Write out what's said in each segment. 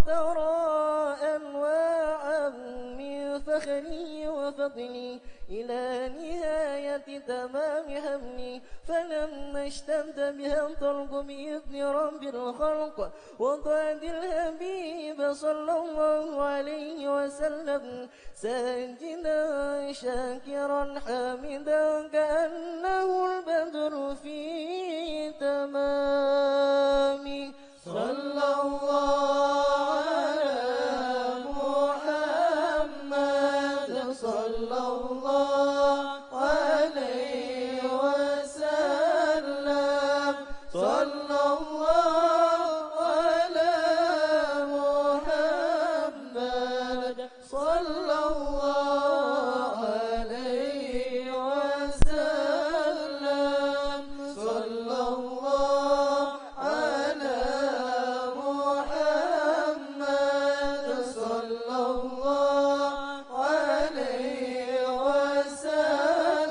ترى أنواعا من فخري وفضلي إلى نهاية تمام همي، فلما اشتد بها الطلق بإذن رب الخلق وطاعة الحبيب صلى الله عليه وسلم ساجدا شاكرا حامدا كأنه البدر في تمام. صلى الله على محمد صلى الله عليه وسلم صلى الله على محمد صلى الله عليه وسلم صلى الله على محمد صلى الله عليه وسلم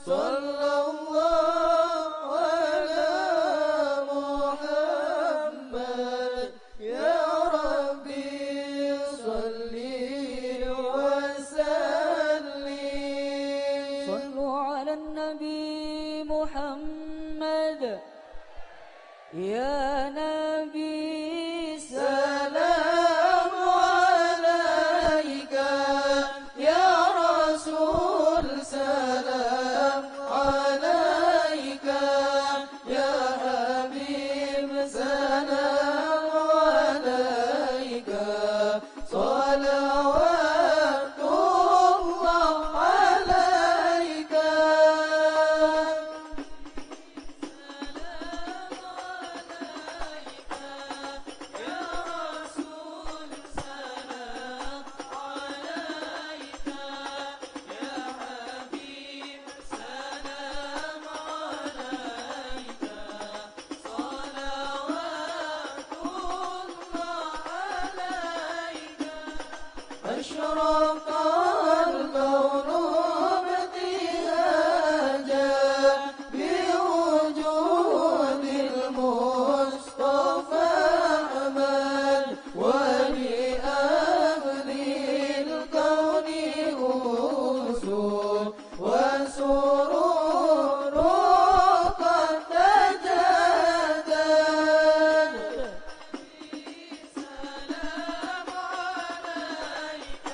صلى الله على محمد يا ربي صل وسلم. صلوا على النبي محمد يا نبي سلام عليك يا رسول سلام عليك يا حبيب سلام عليك صلوات الله عليك. أشرق الكون ابتهاجا بوجود المصطفى أحمد ولأهل الكون أنس وسرور قد تجدد. سلام عليك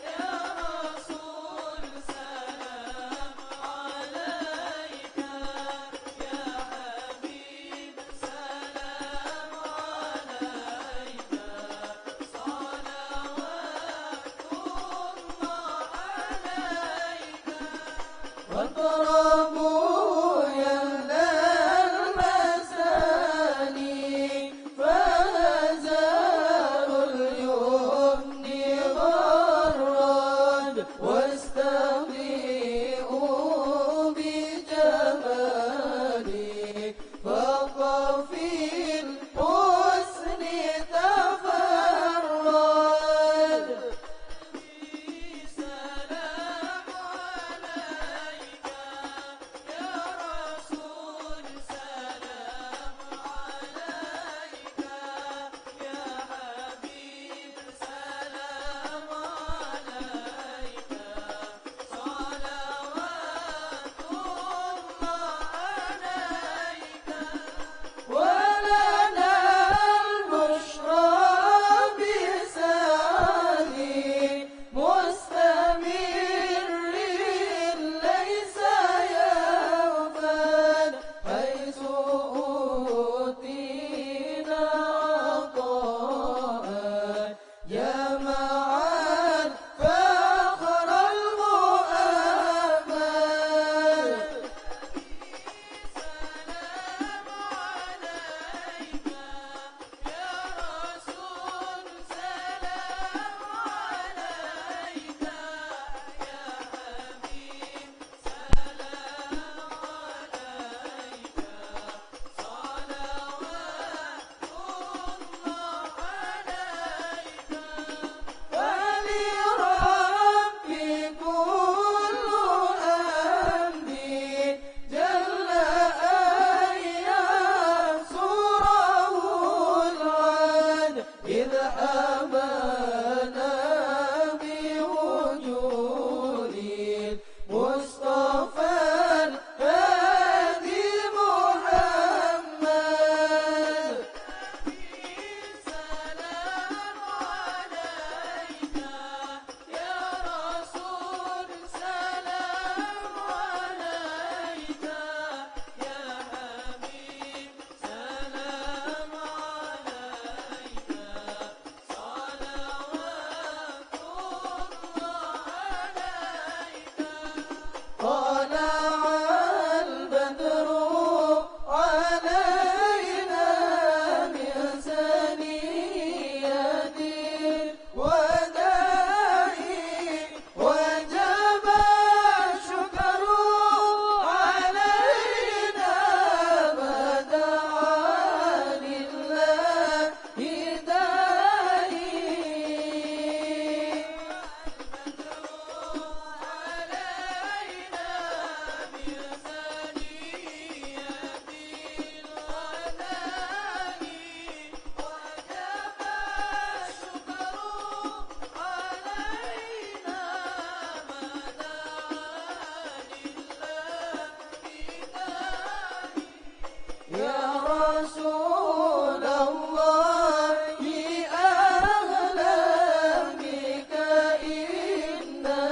يا إذ حمانا بوجود المصطفى الهادي محمد. سلام عليك يا رسول، سلام عليك يا حبيب، سلام عليك صلوات الله عليك. طلع البدر علينا من ثنيات الوداع وجب الشكر علينا ما دعا لله داعي. يا رسول الله أهلا بك إنني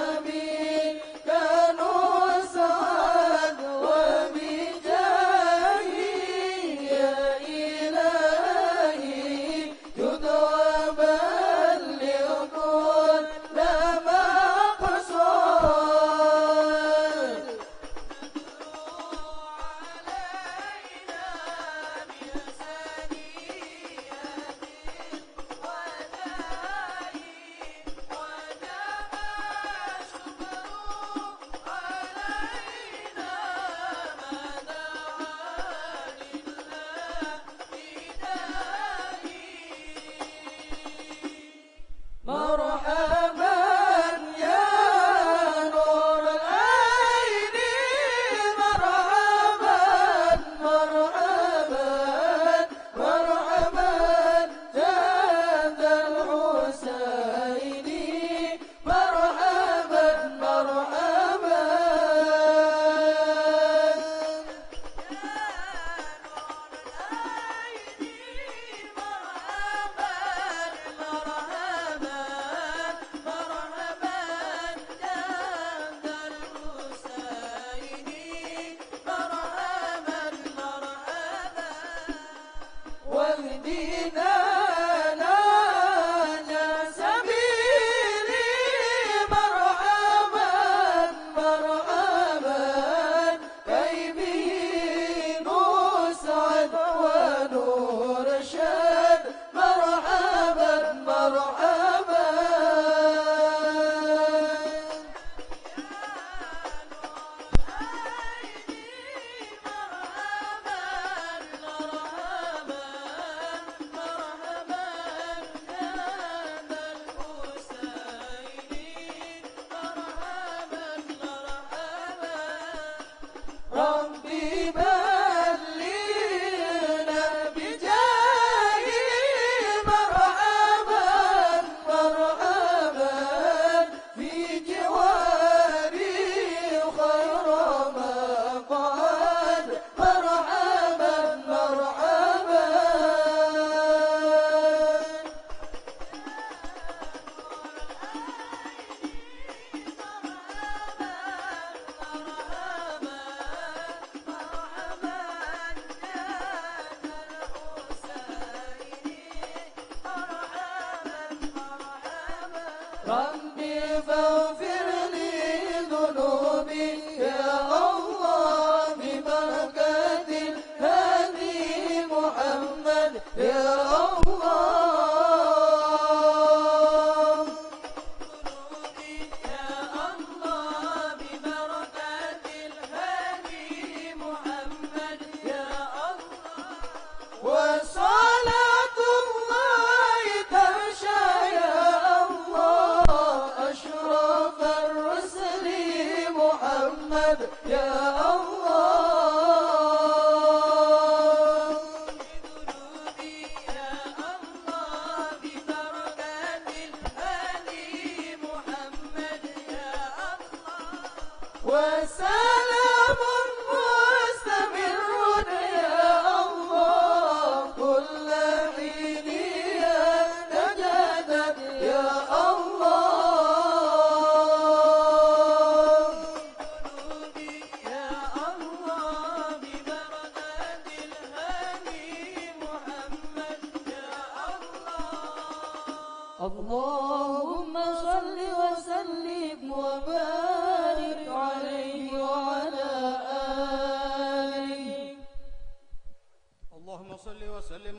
كنسعد وبجاهي يا إلهي يدعى بلغ كل مقصود. مرحبا يا نور العين، مرحبا مرحبا مرحبا جاد الحسين، مرحبا مرحبا. واهدنا لنا سبيلي، مرحبا مرحبا كي به نسعد ونرشد، مرحبا مرحبا. ربي بلغنا بجاهي، مرحبا مرحبا في جواري خير مقعد، مرحبا مرحبا. ربي فاغفر لي ذنوبي يا الله ببركة الهادي محمد يا الله. يا الله ببركة الهادي محمد يا الله. وصلاة الله تغشى يا الله أشرف وسلام مستمر يا الله كل حين يتجدد يا الله قلوبي يا الله ببركات الهادي محمد يا الله اللهم صل وسلم وبارك عليه وعلى آله. اللهم صل وسلم